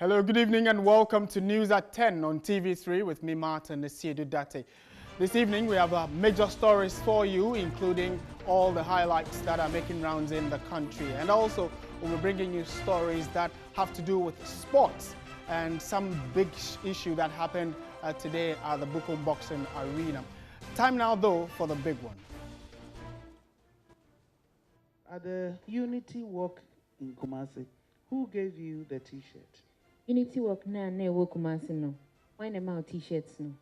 Hello, good evening and welcome to News at 10 on TV3 with me, Martin Date. This evening we have major stories for you, including all the highlights that are making rounds in the country. And also we'll be bringing you stories that have to do with sports and some big issue that happened today at the Bukom Boxing Arena. Time now though for the big one. At the Unity Walk in Kumasi, who gave you the t-shirt? Unity Walk na work Kumasi no. Why am I t-shirts no?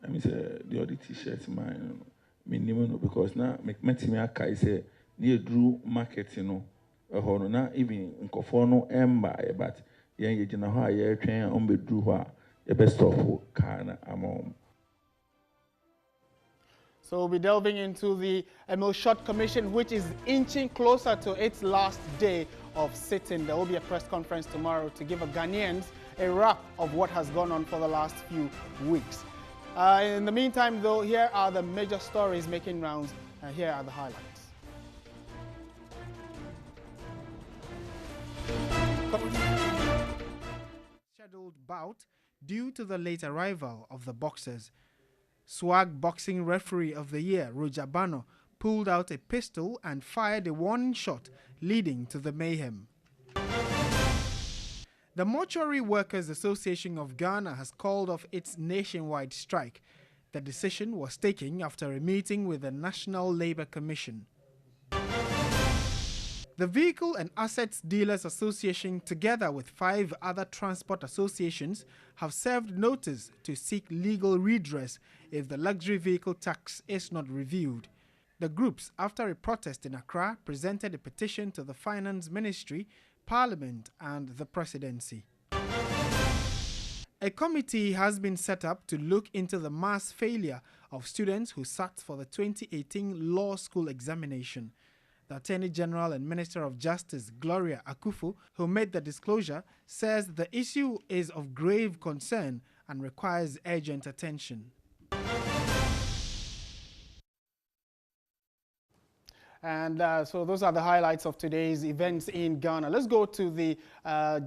I mean, the other t-shirts mine. Me no because now make me a kai say near Drew market no. Na even nkofo no emba but yen ye gina ho a ye twen on be Drew ho a best of car na amom. So we'll be delving into the NEWSAT Commission, which is inching closer to its last day of sitting. There will be a press conference tomorrow to give Ghanaians a wrap of what has gone on for the last few weeks. In the meantime, though, here are the major stories making rounds. Here are the highlights. Scheduled bout due to the late arrival of the boxers. Swag Boxing Referee of the Year, Roger Bano, pulled out a pistol and fired a warning shot, leading to the mayhem. The Mortuary Workers Association of Ghana has called off its nationwide strike. The decision was taken after a meeting with the National Labour Commission. The Vehicle and Assets Dealers Association, together with 5 other transport associations, have served notice to seek legal redress if the luxury vehicle tax is not reviewed. The groups, after a protest in Accra, presented a petition to the Finance Ministry, Parliament and the Presidency. A committee has been set up to look into the mass failure of students who sat for the 2018 law school examination. The Attorney General and Minister of Justice, Gloria Akufo, who made the disclosure, says the issue is of grave concern and requires urgent attention. And so those are the highlights of today's events in Ghana. Let's go to the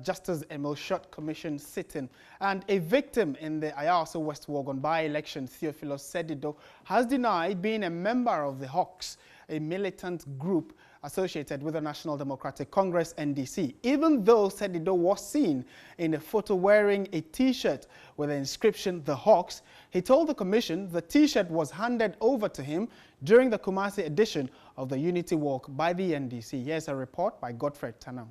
Justice NEWSAT Commission sitting. And a victim in the Ayawaso West Wuogon by-election, Theophilus Sedido, has denied being a member of the Hawks, a militant group associated with the National Democratic Congress, NDC, even though Sedido was seen in a photo wearing a t-shirt with the inscription, The Hawks. He told the commission the t-shirt was handed over to him during the Kumasi edition of the Unity Walk by the NDC. Here's a report by Godfred Tanam.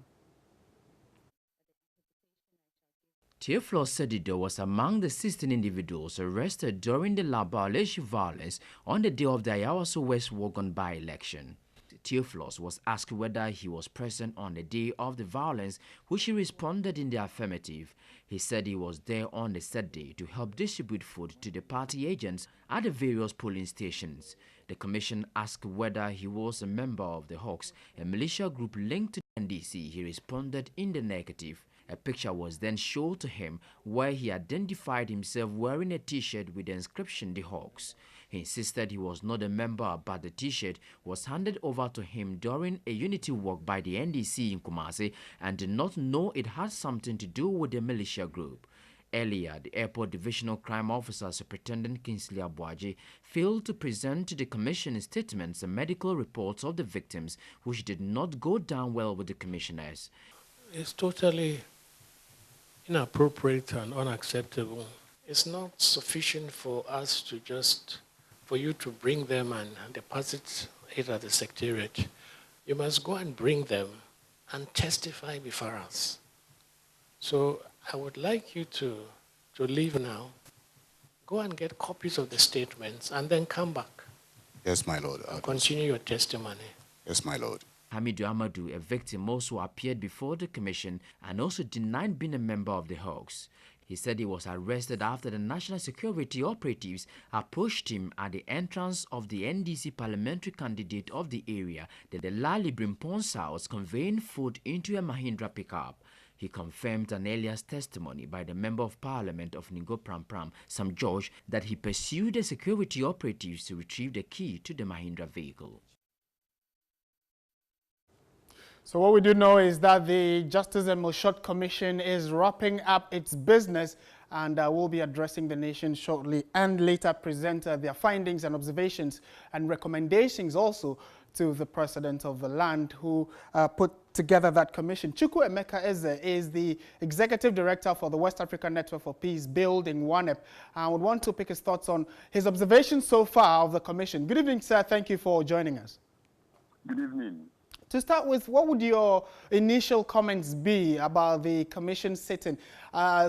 Theophilus Sedido was among the 16 individuals arrested during the Labaleshu violence on the day of the Ayawaso West Wuogon by-election. Theophilus was asked whether he was present on the day of the violence, which he responded in the affirmative. He said he was there on the said day to help distribute food to the party agents at the various polling stations. The commission asked whether he was a member of the Hawks, a militia group linked to the NDC. He responded in the negative. A picture was then shown to him where he identified himself wearing a t-shirt with the inscription The Hawks. He insisted he was not a member, but the t-shirt was handed over to him during a unity walk by the NDC in Kumasi and did not know it had something to do with the militia group. Earlier, the Airport Divisional Crime Officer, Superintendent Kingsley Abuaji, failed to present to the Commission statements and medical reports of the victims, which did not go down well with the commissioners. It's totally inappropriate and unacceptable. It's not sufficient for us to for you to bring them and deposit it at the secretariat. You must go and bring them and testify before us. So I would like you to leave now, go and get copies of the statements and then come back. Yes, my lord. Continue your testimony. Yes, my lord. Hamidu Amadou, a victim, also appeared before the commission and also denied being a member of the Hawks. He said he was arrested after the national security operatives approached him at the entrance of the NDC parliamentary candidate of the area, the Lali Brimpon's house, conveying food into a Mahindra pickup. He confirmed an earlier testimony by the Member of Parliament of Ningo Pram, Sam George, that he pursued the security operatives to retrieve the key to the Mahindra vehicle. So what we do know is that the Justice Emilshot Commission is wrapping up its business and will be addressing the nation shortly and later present their findings and observations and recommendations also to the president of the land who put together that commission. Chukwu Emeka Eze is the executive director for the West African Network for Peace Building, WANEP. I would want to pick his thoughts on his observations so far of the commission. Good evening, sir. Thank you for joining us. Good evening. To start with, what would your initial comments be about the commission sitting?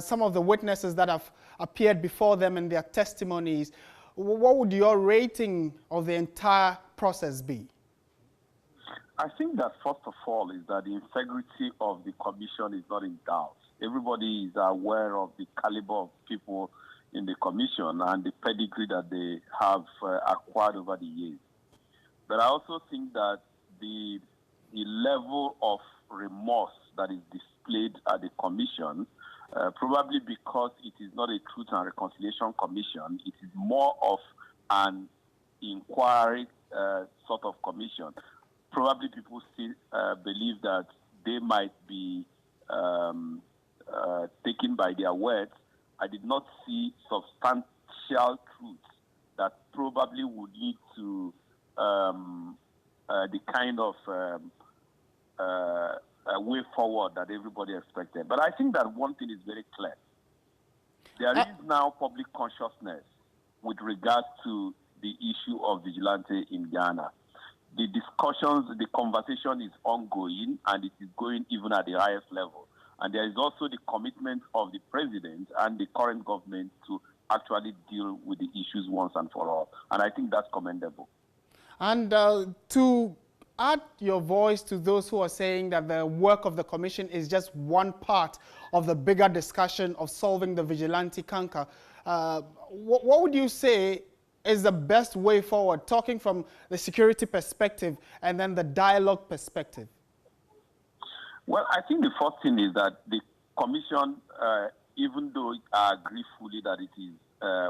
Some of the witnesses that have appeared before them in their testimonies, what would your rating of the entire process be? I think that first of all is that the integrity of the commission is not in doubt. Everybody is aware of the caliber of people in the commission and the pedigree that they have acquired over the years. But I also think that the level of remorse that is displayed at the commission, probably because it is not a truth and reconciliation commission, it is more of an inquiry sort of commission. Probably people still believe that they might be taken by their words. I did not see substantial truths that probably would lead to the kind of way forward that everybody expected. But I think that one thing is very clear. There is now public consciousness with regards to the issue of vigilante in Ghana. The discussions, the conversation is ongoing, and it is going even at the highest level. And there is also the commitment of the president and the current government to actually deal with the issues once and for all. And I think that's commendable. And to add your voice to those who are saying that the work of the commission is just one part of the bigger discussion of solving the vigilante canker, what would you say is the best way forward, talking from the security perspective and then the dialogue perspective? Well, I think the first thing is that the commission, even though I agree fully that it is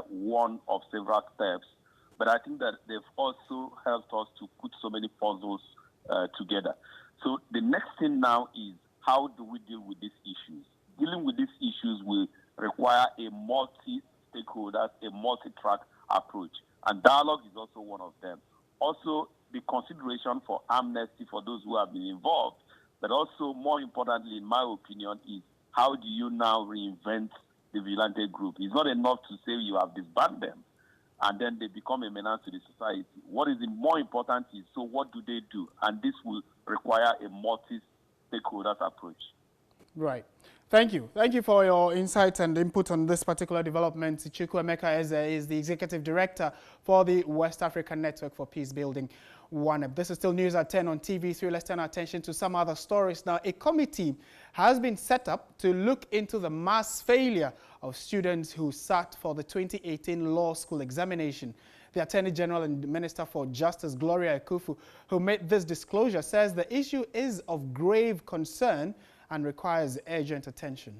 one of several steps, but I think that they've also helped us to put so many puzzles together. So the next thing now is, how do we deal with these issues? Dealing with these issues will require a multi-stakeholder, a multi-track approach. And dialogue is also one of them. Also, the consideration for amnesty for those who have been involved, but also, more importantly, in my opinion, is how do you now reinvent the vigilante group? It's not enough to say you have disbanded them and then they become a menace to the society. What is more important is, so what do they do? And this will require a multi-stakeholders approach. Right. Thank you. Thank you for your insight and input on this particular development. Chukwu Emeka Eze is the Executive Director for the West African Network for Peace Building, WANEP. This is still News at 10 on TV3. Let's turn our attention to some other stories. Now, a committee has been set up to look into the mass failure of students who sat for the 2018 law school examination. The Attorney General and Minister for Justice, Gloria Ekufu, who made this disclosure, says the issue is of grave concern and requires urgent attention.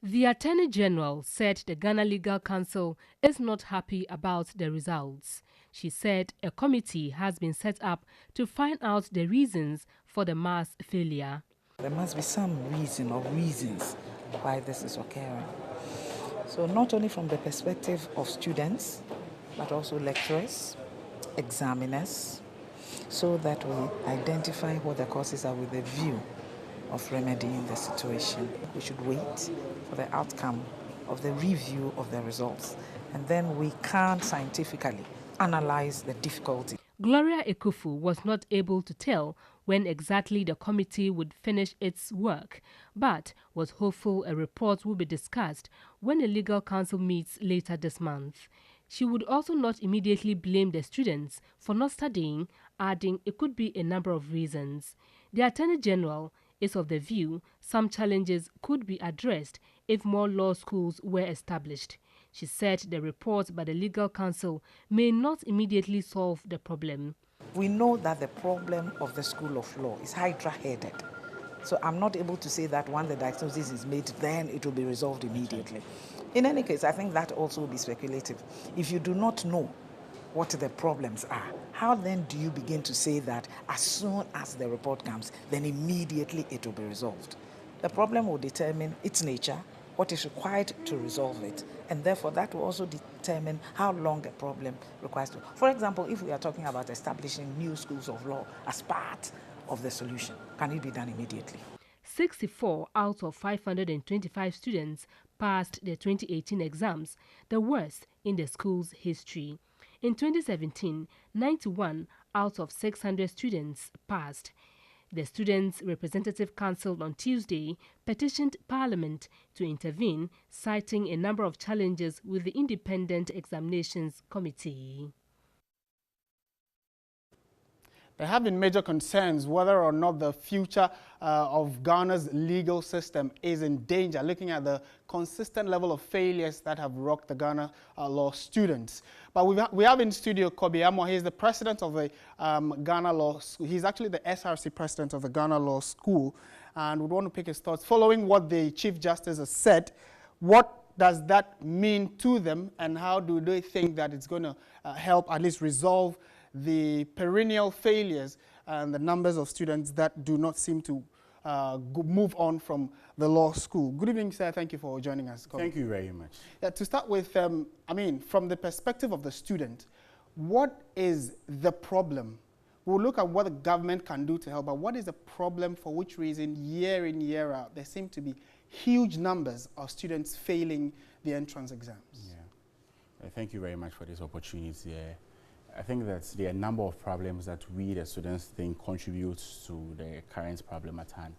The Attorney General said the Ghana Legal Council is not happy about the results. She said a committee has been set up to find out the reasons for the mass failure. There must be some reason or reasons why this is occurring. So not only from the perspective of students, but also lecturers, examiners, so that we identify what the causes are with a view of remedying the situation. We should wait for the outcome of the review of the results, and then we can scientifically analyze the difficulty. Gloria Ekufu was not able to tell when exactly the committee would finish its work, but was hopeful a report will be discussed when the Legal Council meets later this month. She would also not immediately blame the students for not studying, adding it could be a number of reasons. The Attorney General is of the view some challenges could be addressed if more law schools were established. She said the report by the Legal Council may not immediately solve the problem. We know that the problem of the School of Law is hydra-headed. So I'm not able to say that when the diagnosis is made, then it will be resolved immediately. In any case, I think that also will be speculative. If you do not know what the problems are, how then do you begin to say that as soon as the report comes, then immediately it will be resolved? The problem will determine its nature, what is required to resolve it, and therefore that will also determine how long a problem requires to. For example, if we are talking about establishing new schools of law as part of the solution, can it be done immediately? 64 out of 525 students passed the 2018 exams, the worst in the school's history. In 2017, 91 out of 600 students passed. The Students' Representative Council on Tuesday petitioned Parliament to intervene, citing a number of challenges with the Independent Examinations Committee. There have been major concerns whether or not the future of Ghana's legal system is in danger, looking at the consistent level of failures that have rocked the Ghana law students. But we have in studio Kobe Amo. He is the president of the Ghana Law School. He's actually the SRC president of the Ghana Law School. And we want to pick his thoughts. Following what the Chief Justice has said, what does that mean to them, and how do they think that it's going to help at least resolve the perennial failures and the numbers of students that do not seem to move on from the law school? Good evening, sir. Thank you for joining us. Thank you very much. To start with, I mean, from the perspective of the student, what is the problem? We'll look at what the government can do to help, but what is the problem for which reason year in, year out, there seem to be huge numbers of students failing the entrance exams? Yeah. Thank you very much for this opportunity. I think that there are a number of problems that we, the students, think contributes to the current problem at hand.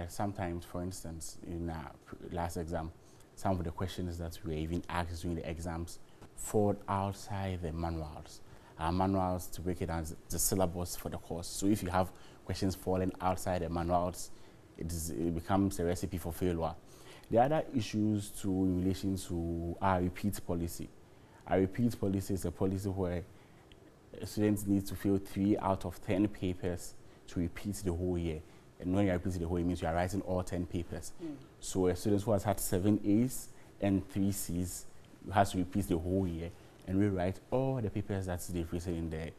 Sometimes, for instance, in our last exam, some of the questions that we were even asked during the exams fall outside the manuals. Our manuals, to break it down, the syllabus for the course. So if you have questions falling outside the manuals, it becomes a recipe for failure. The other issues in relation to our repeat policy. Our repeat policy is a policy where students need to fill 3 out of 10 papers to repeat the whole year. And when you repeat the whole year, it means you are writing all 10 papers. So a student who has had 7 A's and 3 C's has to repeat the whole year and rewrite all the papers that they've written in the,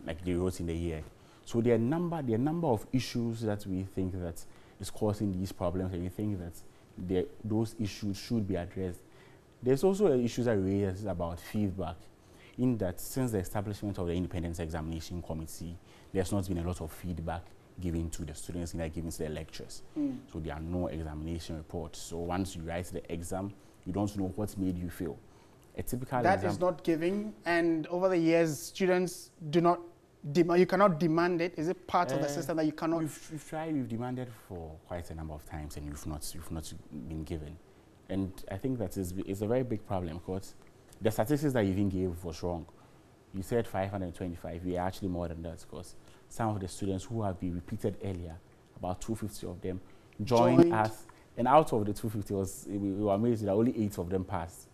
like they wrote in the year. So there are a number of issues that we think that is causing these problems, and we think that those issues should be addressed. There's also issues that raise about feedback, in that since the establishment of the Independent Examination Committee, there's not been a lot of feedback given to the students, given to the lecturers. So there are no examination reports. So once you write the exam, you don't know what made you fail. A typical that is not giving, and over the years, students do not you cannot demand it. Is it part of the system that you cannot? We've demanded for quite a number of times, and you've not been given. And I think that is a very big problem, because the statistics that you even gave was wrong. You said 525. We are actually more than that, because some of the students who have been repeated earlier, about 250 of them, joined us. And out of the 250, we were amazed that only 8 of them passed.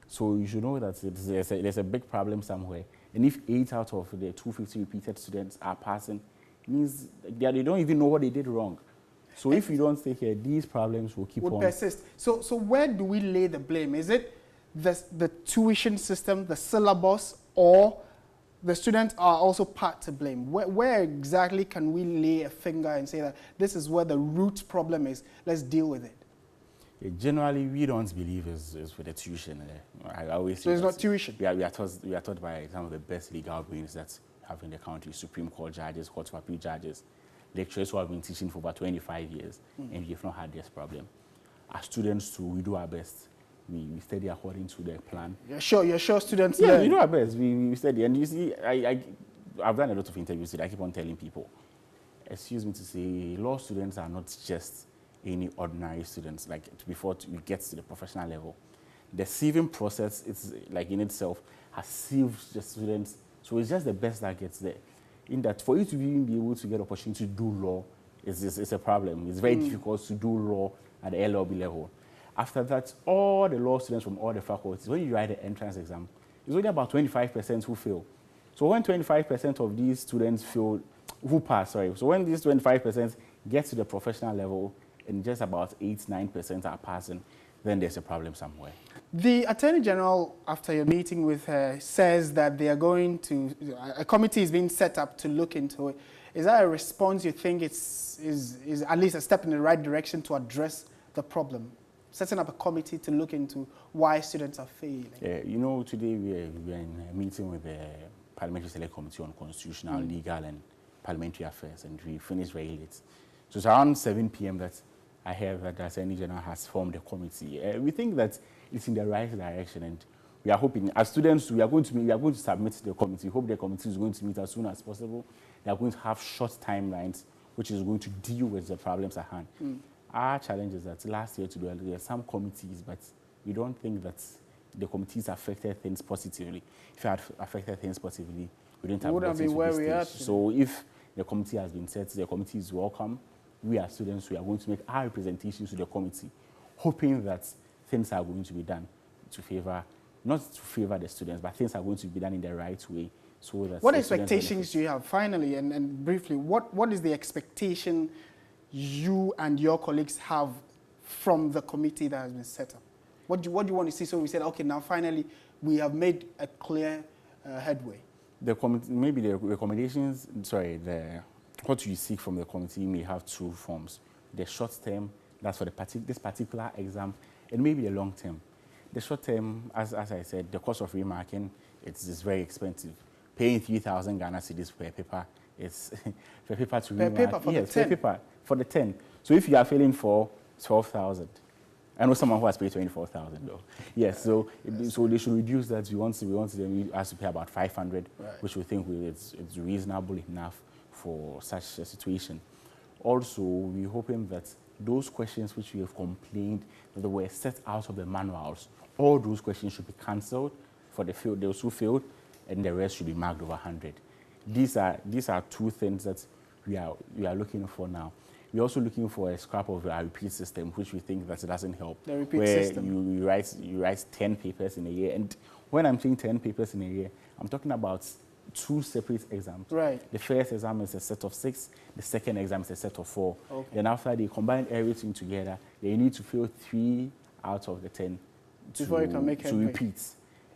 So you should know that there's a big problem somewhere. And if 8 out of the 250 repeated students are passing, it means they don't even know what they did wrong. So if you don't stay here, these problems will keep on. Persist. So where do we lay the blame? Is it the tuition system, the syllabus, or the students are also part to blame? Where exactly can we lay a finger and say that this is where the root problem is? Let's deal with it. Yeah, generally, we don't believe is with the tuition. I always say it's not tuition. We are taught by some of the best legal brains that have in the country: Supreme Court judges, Court of Appeal judges, lecturers who have been teaching for about 25 years, and we've not had this problem. As students too, we do our best. We study according to the plan. You're sure students learn? Yeah, we do our best. We study. And you see, I've done a lot of interviews today. I keep on telling people, excuse me to say, law students are not just any ordinary students. Like, before we get to the professional level, the sieving process, it's like in itself, has sieved the students. So it's just the best that gets there. In that, for you to even be able to get opportunity to do law, it's a problem. It's very difficult to do law at the LLB level. After that, all the law students from all the faculties, when you write the entrance exam, it's only about 25% who fail. So when 25% of these students fail, who pass, sorry. So when these 25% get to the professional level, and just about 8-9% are passing, then there's a problem somewhere. The Attorney General, after your meeting with her, says that they are going to, a committee is being set up to look into it. Is that a response you think is at least a step in the right direction to address the problem? Setting up a committee to look into why students are failing. You know, today we are in a meeting with the Parliamentary Select Committee on Constitutional, Legal and Parliamentary Affairs, and we finished very late. So it's around 7 p.m. that I hear that the Attorney General has formed a committee. We think that it's in the right direction, and we are hoping, as students, we are going to submit to the committee. Hope the committee is going to meet as soon as possible. They are going to have short timelines, which is going to deal with the problems at hand. Our challenge is that last year there are some committees, but we don't think that the committees affected things positively. If it had affected things positively, we didn't have gotten to this stage. So if the committee has been set, the committee is welcome. We as students, we are going to make our representations to the committee, hoping that things are going to be done to favor, not to favor the students, but things are going to be done in the right way. So that what expectations do you have, finally, and briefly, what is the expectation you and your colleagues have from the committee that has been set up? What do you want to see? So we said, okay, now finally we have made a clear headway. Maybe the recommendations, what you seek from the committee may have two forms. The short term, that's for this particular exam, and maybe the long term. The short term, as I said, the cost of remarking, it's very expensive. Paying 3,000 Ghana cedis per paper, it's per paper to remark. Per paper for yes, the 10? Per paper for the 10. So if you are failing for 12,000, I know someone who has paid 24,000 though. Yes, so they should reduce that. We want them to pay about 500, which we think it's reasonable enough for such a situation. Also, we're hoping that those questions which we have complained that were set out of the manuals, all those questions should be cancelled for those who failed, and the rest should be marked over 100. These are two things that we are looking for now. We're also looking for a scrap of our repeat system, which we think that it doesn't help. The repeat system. You write 10 papers in a year, and when I'm saying 10 papers in a year, I'm talking about 2 separate exams. Right. The first exam is a set of 6. The second exam is a set of 4. Okay. Then after they combine everything together, they need to fail 3 out of the 10 before you can make to repeat.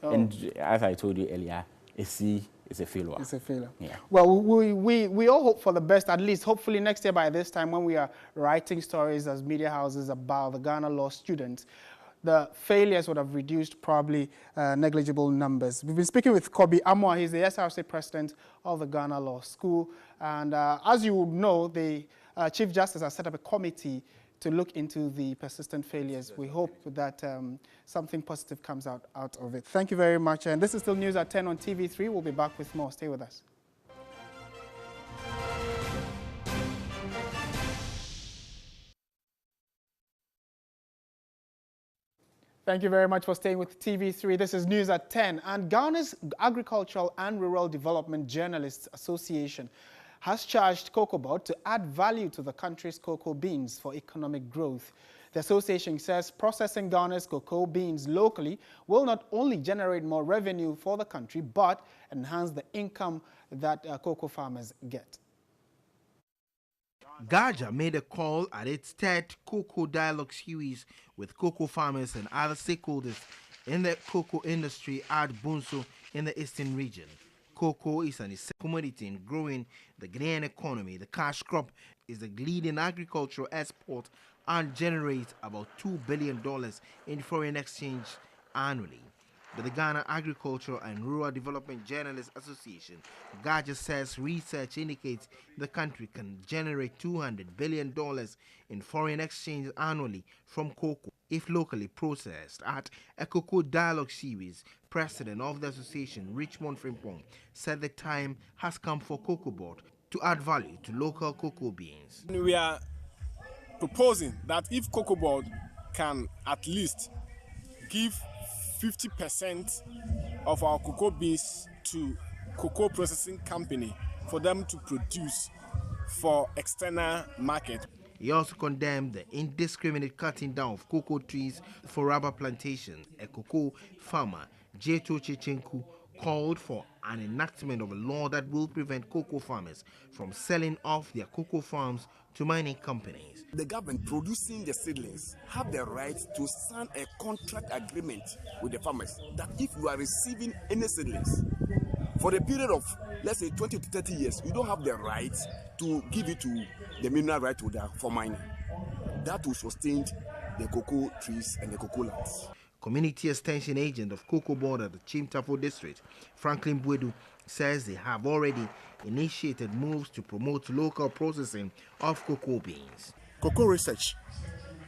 Oh. And as I told you earlier, a C is a failure. It's a failure. Yeah. Well, we all hope for the best, at least hopefully next year by this time when we are writing stories as media houses about the Ghana law students, the failures would have reduced probably negligible numbers. We've been speaking with Kobe Amwa. He's the SRC president of the Ghana Law School. And as you would know, the Chief Justice has set up a committee to look into the persistent failures. We hope that something positive comes out of it. Thank you very much. And this is still News at 10 on TV3. We'll be back with more. Stay with us. Thank you very much for staying with TV3. This is News at 10. And Ghana's Agricultural and Rural Development Journalists Association has charged Cocoa Board to add value to the country's cocoa beans for economic growth. The association says processing Ghana's cocoa beans locally will not only generate more revenue for the country, but enhance the income that cocoa farmers get. Gaja made a call at its third Cocoa Dialogue series with cocoa farmers and other stakeholders in the cocoa industry at Bunso in the eastern region. Cocoa is an essential commodity in growing the Ghanaian economy. The cash crop is the leading agricultural export and generates about $2 billion in foreign exchange annually. But the Ghana Agricultural and Rural Development Journalists Association, Gaja says research indicates the country can generate $200 billion in foreign exchange annually from cocoa if locally processed. At a Cocoa Dialogue series, president of the association, Richmond Frimpong, said the time has come for Cocoa Board to add value to local cocoa beans. We are proposing that if Cocoa Board can at least give 50% of our cocoa beans to cocoa processing company for them to produce for external market. He also condemned the indiscriminate cutting down of cocoa trees for rubber plantations. A cocoa farmer, Jeto Chechenku, called for an enactment of a law that will prevent cocoa farmers from selling off their cocoa farms to mining companies. The government producing the seedlings have the right to sign a contract agreement with the farmers that if you are receiving any seedlings for the period of, let's say, 20 to 30 years, you don't have the right to give it to the mineral right holder for mining. That will sustain the cocoa trees and the cocoa lands. Community Extension Agent of Cocoa Board at the Chimtafo District, Franklin Bwedu, says they have already initiated moves to promote local processing of cocoa beans. Cocoa Research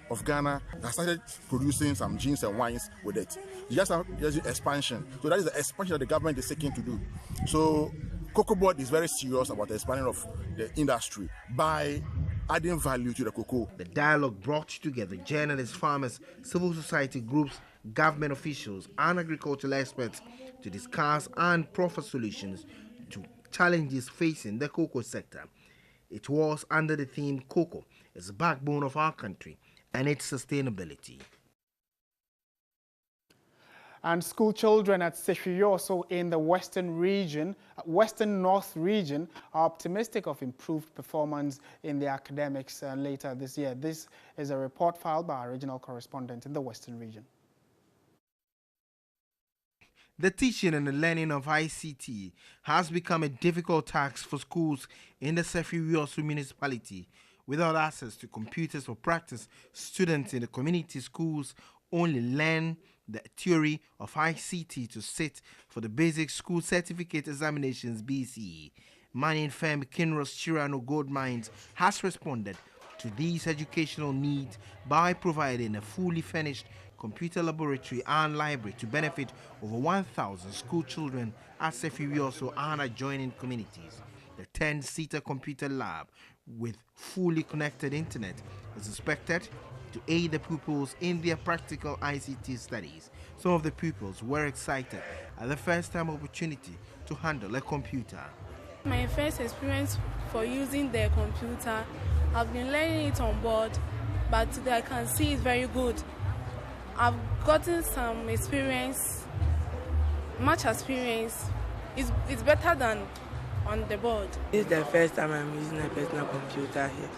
of Ghana has started producing some gins and wines with it. Just expansion. So that is the expansion that the government is seeking to do. So Cocoa Board is very serious about the expansion of the industry by adding value to the cocoa. The dialogue brought together journalists, farmers, civil society groups, government officials, and agricultural experts to discuss and proffer solutions to challenges facing the cocoa sector. It was under the theme "Cocoa is the backbone of our country and its sustainability." And school children at Sefirioso in the Western North region are optimistic of improved performance in the academics later this year. This is a report filed by our regional correspondent in the Western region. The teaching and the learning of ICT has become a difficult task for schools in the Sefirioso municipality. Without access to computers for practice, students in the community schools only learn the theory of ICT to sit for the basic school certificate examinations BCE. Mining firm Kinross Chirano Gold Mines has responded to these educational needs by providing a fully furnished computer laboratory and library to benefit over 1,000 school children at Sefirioso and adjoining communities. The 10-seater computer lab with fully connected internet is expected to aid the pupils in their practical ICT studies. Some of the pupils were excited at the first-time opportunity to handle a computer. My first experience for using the computer, I've been learning it on board, but today I can see it's very good. I've gotten some experience, much experience. It's better than on the board. This is the first time I'm using a personal computer here.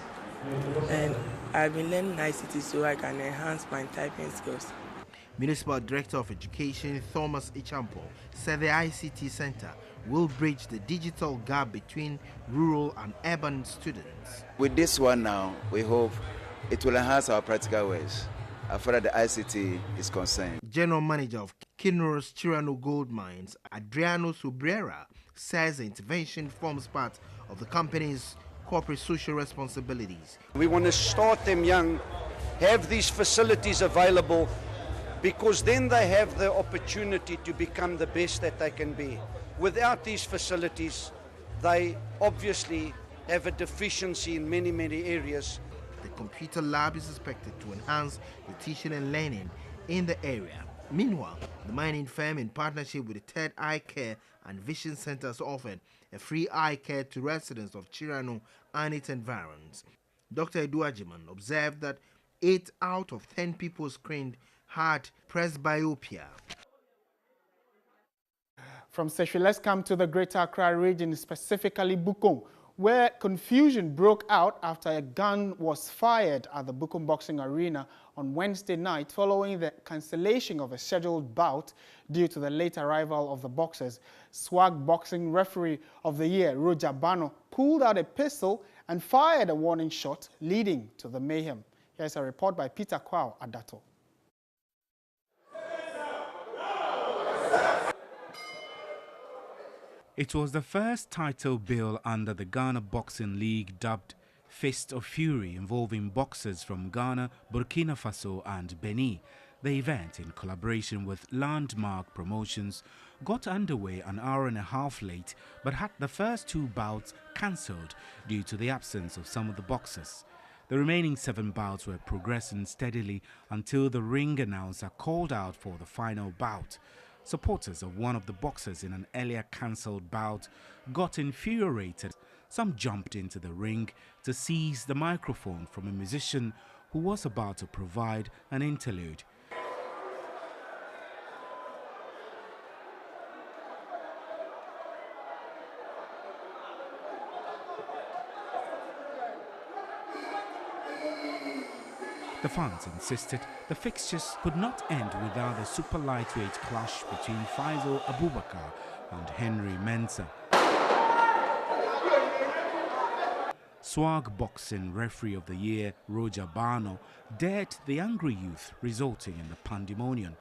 And I've been learning ICT so I can enhance my typing skills. Municipal Director of Education Thomas Ichampo said the ICT Center will bridge the digital gap between rural and urban students. With this one now, we hope it will enhance our practical ways as far as the ICT is concerned. General Manager of Kinross Chirano Gold Mines, Adriano Subrera, says the intervention forms part of the company's corporate social responsibilities. We want to start them young, have these facilities available, because then they have the opportunity to become the best that they can be. Without these facilities, they obviously have a deficiency in many, many areas. The computer lab is expected to enhance the teaching and learning in the area. Meanwhile, the mining firm, in partnership with the Third Eye Care and Vision Centers, offered a free eye care to residents of Chirano and its environs. Dr. Edu Ajiman observed that 8 out of 10 people screened had presbyopia. From Sefwi, let's come to the Greater Accra region, specifically Bukom, where confusion broke out after a gun was fired at the Bukom Boxing Arena on Wednesday night following the cancellation of a scheduled bout due to the late arrival of the boxers. SWAG Boxing Referee of the Year, Roger Bano, pulled out a pistol and fired a warning shot, leading to the mayhem. Here's a report by Peter Kwao Adato. It was the first title bill under the Ghana Boxing League dubbed Fist of Fury, involving boxers from Ghana, Burkina Faso and Benin. The event, in collaboration with Landmark Promotions, got underway an hour and a half late but had the first 2 bouts cancelled due to the absence of some of the boxers. The remaining 7 bouts were progressing steadily until the ring announcer called out for the final bout. Supporters of one of the boxers in an earlier cancelled bout got infuriated. Some jumped into the ring to seize the microphone from a musician who was about to provide an interlude. The fans insisted the fixtures could not end without a super lightweight clash between Faisal Abubakar and Henry Mensah. Swag Boxing Referee of the Year Roger Barno dared the angry youth, resulting in the pandemonium.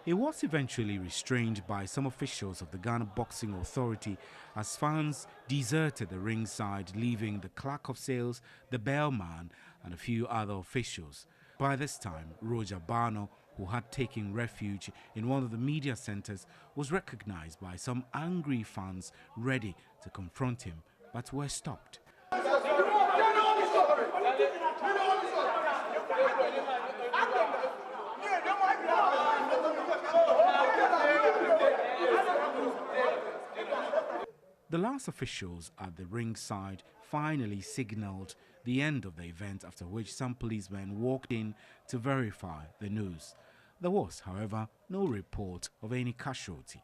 He was eventually restrained by some officials of the Ghana Boxing Authority as fans deserted the ringside, leaving the clerk of sales, the bellman, and a few other officials. By this time, Roger Barno, who had taken refuge in one of the media centers, was recognized by some angry fans ready to confront him, but were stopped. The last officials at the ringside finally signaled the end of the event, after which some policemen walked in to verify the news. There was, however, no report of any casualty.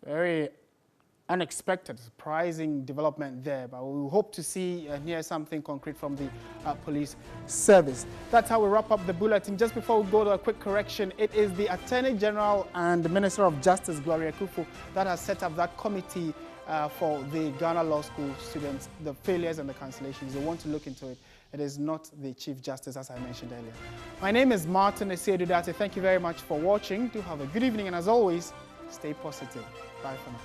Very unexpected, surprising development there, but we hope to see and hear something concrete from the police service. That's how we wrap up the bulletin. Just before we go to a quick correction, it is the Attorney General and the Minister of Justice, Gloria Kufu, that has set up that committee for the Ghana Law School students, the failures and the cancellations. They want to look into it. It is not the Chief Justice, as I mentioned earlier. My name is Martin Esiedudate. Thank you very much for watching. Do have a good evening, and as always, stay positive. Bye for now.